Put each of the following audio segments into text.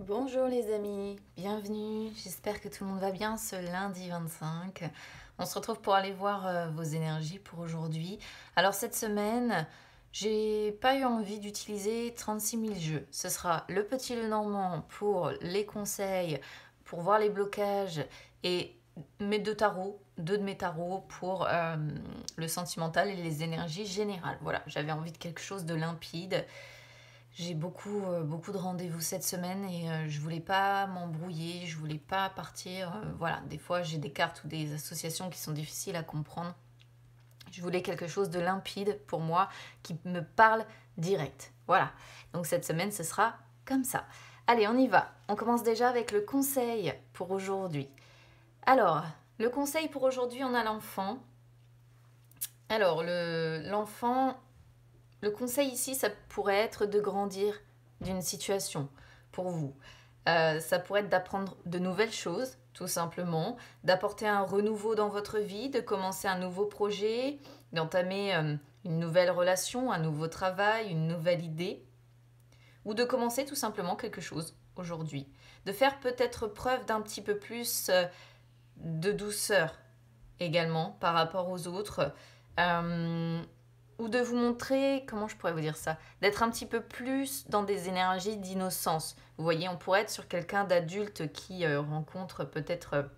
Bonjour les amis, bienvenue, j'espère que tout le monde va bien ce lundi 25. On se retrouve pour aller voir vos énergies pour aujourd'hui. Alors cette semaine, j'ai pas eu envie d'utiliser 36 000 jeux. Ce sera le petit le normand pour les conseils, pour voir les blocages et mes deux tarots, deux de mes tarots pour le sentimental et les énergies générales. Voilà, j'avais envie de quelque chose de limpide. J'ai beaucoup de rendez-vous cette semaine et je voulais pas m'embrouiller, je voulais pas partir. Voilà, des fois j'ai des cartes ou des associations qui sont difficiles à comprendre. Je voulais quelque chose de limpide pour moi, qui me parle direct. Voilà, donc cette semaine ce sera comme ça. Allez, on y va. On commence déjà avec le conseil pour aujourd'hui. Alors, le conseil pour aujourd'hui, on a l'enfant. Alors, l'enfant, le conseil ici, ça pourrait être de grandir d'une situation pour vous. Ça pourrait être d'apprendre de nouvelles choses, tout simplement, d'apporter un renouveau dans votre vie, de commencer un nouveau projet, d'entamer une nouvelle relation, un nouveau travail, une nouvelle idée, ou de commencer tout simplement quelque chose aujourd'hui. De faire peut-être preuve d'un petit peu plus de douceur également par rapport aux autres. Euh, ou de vous montrer, comment je pourrais vous dire ça, d'être un petit peu plus dans des énergies d'innocence. Vous voyez, on pourrait être sur quelqu'un d'adulte qui rencontre peut-être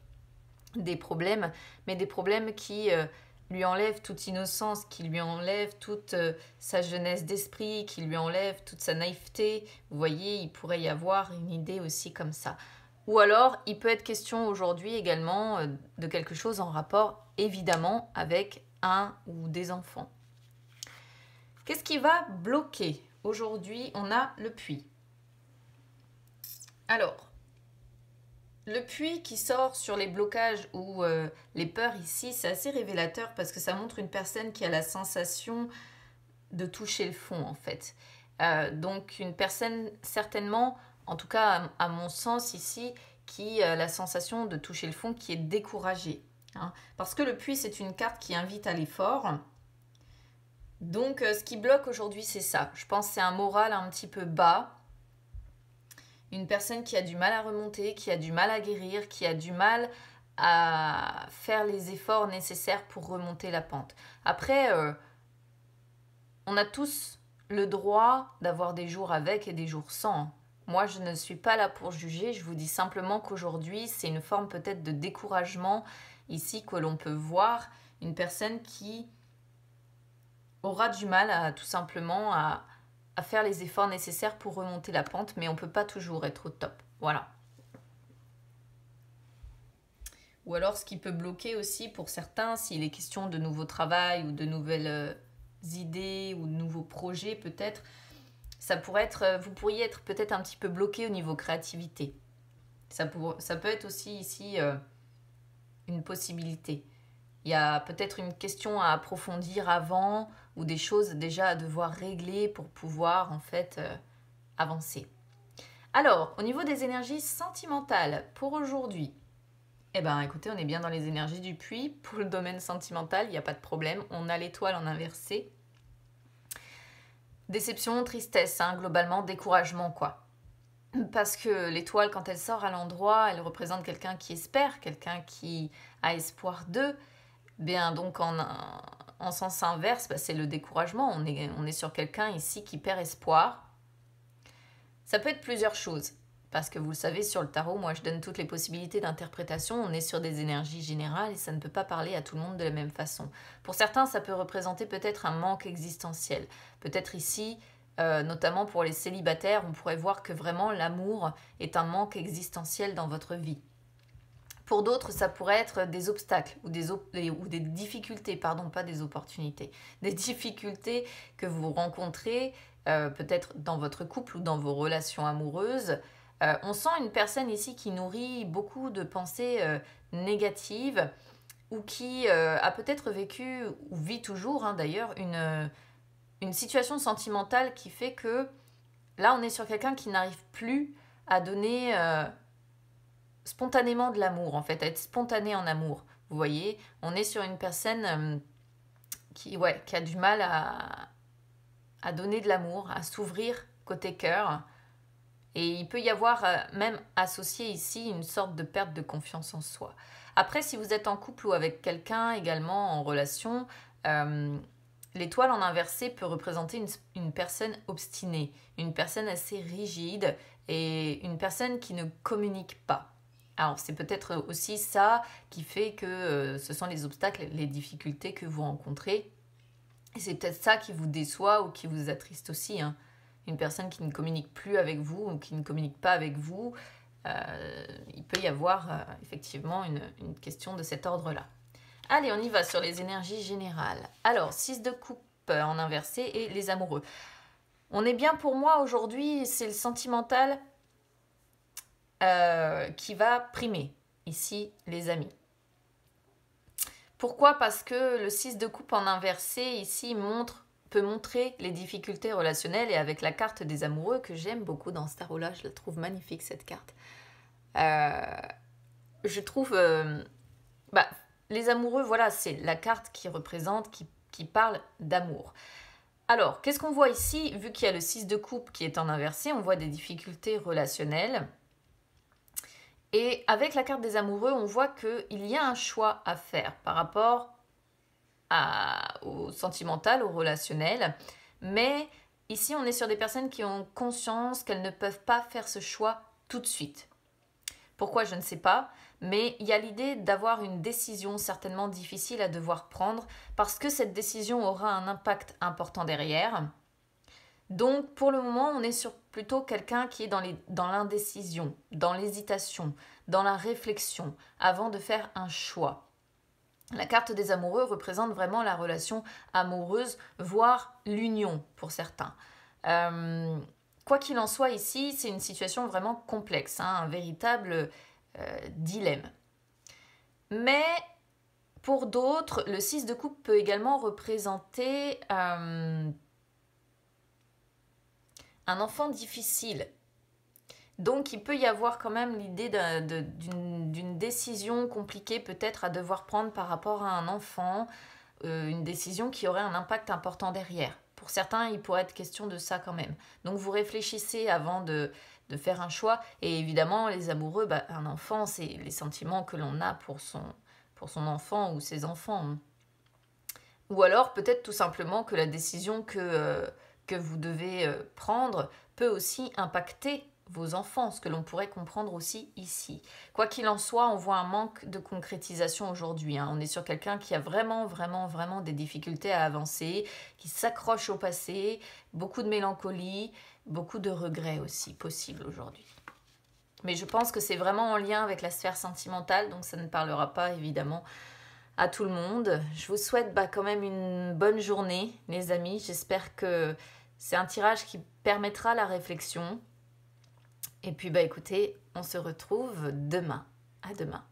des problèmes, mais des problèmes qui lui enlèvent toute innocence, qui lui enlèvent toute sa jeunesse d'esprit, qui lui enlèvent toute sa naïveté. Vous voyez, il pourrait y avoir une idée aussi comme ça. Ou alors, il peut être question aujourd'hui également de quelque chose en rapport évidemment avec un ou des enfants. Qu'est-ce qui va bloquer? Aujourd'hui, on a le puits. Alors, le puits qui sort sur les blocages ou les peurs ici, c'est assez révélateur parce que ça montre une personne qui a la sensation de toucher le fond en fait. Donc une personne certainement, en tout cas à mon sens ici, qui a la sensation de toucher le fond, qui est découragée. Hein. Parce que le puits, c'est une carte qui invite à l'effort. Donc ce qui bloque aujourd'hui, c'est ça. Je pense que c'est un moral un petit peu bas. Une personne qui a du mal à remonter, qui a du mal à guérir, qui a du mal à faire les efforts nécessaires pour remonter la pente. Après, on a tous le droit d'avoir des jours avec et des jours sans. Moi, je ne suis pas là pour juger, je vous dis simplement qu'aujourd'hui, c'est une forme peut-être de découragement ici que l'on peut voir. Une personne qui aura du mal à tout simplement à faire les efforts nécessaires pour remonter la pente, mais on ne peut pas toujours être au top. Voilà. Ou alors ce qui peut bloquer aussi pour certains, s'il est question de nouveau travail ou de nouvelles idées ou de nouveaux projets peut-être, ça pourrait être, vous pourriez être peut-être un petit peu bloqué au niveau créativité. Ça peut être aussi ici une possibilité. Il y a peut-être une question à approfondir avant ou des choses déjà à devoir régler pour pouvoir en fait avancer. Alors, au niveau des énergies sentimentales pour aujourd'hui, eh ben écoutez, on est bien dans les énergies du puits. Pour le domaine sentimental, il n'y a pas de problème. On a l'étoile en inversé. Déception, tristesse, hein, globalement, découragement quoi. Parce que l'étoile, quand elle sort à l'endroit, elle représente quelqu'un qui espère, quelqu'un qui a espoir d'eux. Bien, donc en sens inverse, bah, c'est le découragement. On est sur quelqu'un ici qui perd espoir. Ça peut être plusieurs choses. Parce que vous le savez, sur le tarot, moi je donne toutes les possibilités d'interprétation. On est sur des énergies générales et ça ne peut pas parler à tout le monde de la même façon. Pour certains, ça peut représenter peut-être un manque existentiel. Peut-être ici, notamment pour les célibataires, on pourrait voir que vraiment l'amour est un manque existentiel dans votre vie. Pour d'autres, ça pourrait être des obstacles ou des difficultés, pardon, pas des opportunités, des difficultés que vous rencontrez peut-être dans votre couple ou dans vos relations amoureuses. On sent une personne ici qui nourrit beaucoup de pensées négatives ou qui a peut-être vécu ou vit toujours hein, d'ailleurs une situation sentimentale qui fait que là on est sur quelqu'un qui n'arrive plus à donner spontanément de l'amour en fait, à être spontané en amour. Vous voyez, on est sur une personne qui a du mal à donner de l'amour, à s'ouvrir côté cœur. Et il peut y avoir même associé ici une sorte de perte de confiance en soi. Après, si vous êtes en couple ou avec quelqu'un également en relation, l'étoile en inversé peut représenter une personne obstinée, une personne assez rigide et une personne qui ne communique pas. Alors c'est peut-être aussi ça qui fait que ce sont les obstacles, les difficultés que vous rencontrez. Et c'est peut-être ça qui vous déçoit ou qui vous attriste aussi, hein. Une personne qui ne communique plus avec vous ou qui ne communique pas avec vous, il peut y avoir effectivement une question de cet ordre-là. Allez, on y va sur les énergies générales. Alors, 6 de coupe en inversé et les amoureux. On est bien pour moi aujourd'hui, c'est le sentimental qui va primer. Ici, les amis. Pourquoi? Parce que le 6 de coupe en inversé, ici, peut montrer les difficultés relationnelles. Et avec la carte des amoureux, que j'aime beaucoup dans ce tarot-là, je la trouve magnifique, cette carte. Je trouve... les amoureux, voilà, c'est la carte qui représente, qui parle d'amour. Alors, qu'est-ce qu'on voit ici? Vu qu'il y a le 6 de coupe qui est en inversé, on voit des difficultés relationnelles. Et avec la carte des amoureux, on voit qu'il y a un choix à faire par rapport au sentimental, au relationnel. Mais ici, on est sur des personnes qui ont conscience qu'elles ne peuvent pas faire ce choix tout de suite. Pourquoi, je ne sais pas. Mais il y a l'idée d'avoir une décision certainement difficile à devoir prendre parce que cette décision aura un impact important derrière. Donc, pour le moment, on est sur plutôt quelqu'un qui est dans l'indécision, dans l'hésitation, dans la réflexion, avant de faire un choix. La carte des amoureux représente vraiment la relation amoureuse, voire l'union pour certains. Quoi qu'il en soit, ici, c'est une situation vraiment complexe, hein, un véritable dilemme. Mais pour d'autres, le 6 de coupe peut également représenter un enfant difficile. Donc il peut y avoir quand même l'idée d'une décision compliquée peut-être à devoir prendre par rapport à un enfant, une décision qui aurait un impact important derrière. Pour certains, il pourrait être question de ça quand même. Donc vous réfléchissez avant de faire un choix. Et évidemment, les amoureux, un enfant, c'est les sentiments que l'on a pour son enfant ou ses enfants. Ou alors peut-être tout simplement que la décision que vous devez prendre peut aussi impacter vos enfants, ce que l'on pourrait comprendre aussi ici. Quoi qu'il en soit, on voit un manque de concrétisation aujourd'hui, hein. On est sur quelqu'un qui a vraiment des difficultés à avancer, qui s'accroche au passé, beaucoup de mélancolie, beaucoup de regrets aussi possibles aujourd'hui. Mais je pense que c'est vraiment en lien avec la sphère sentimentale, donc ça ne parlera pas évidemment à tout le monde. Je vous souhaite quand même une bonne journée, les amis. J'espère que c'est un tirage qui permettra la réflexion. Et puis écoutez, on se retrouve demain. À demain.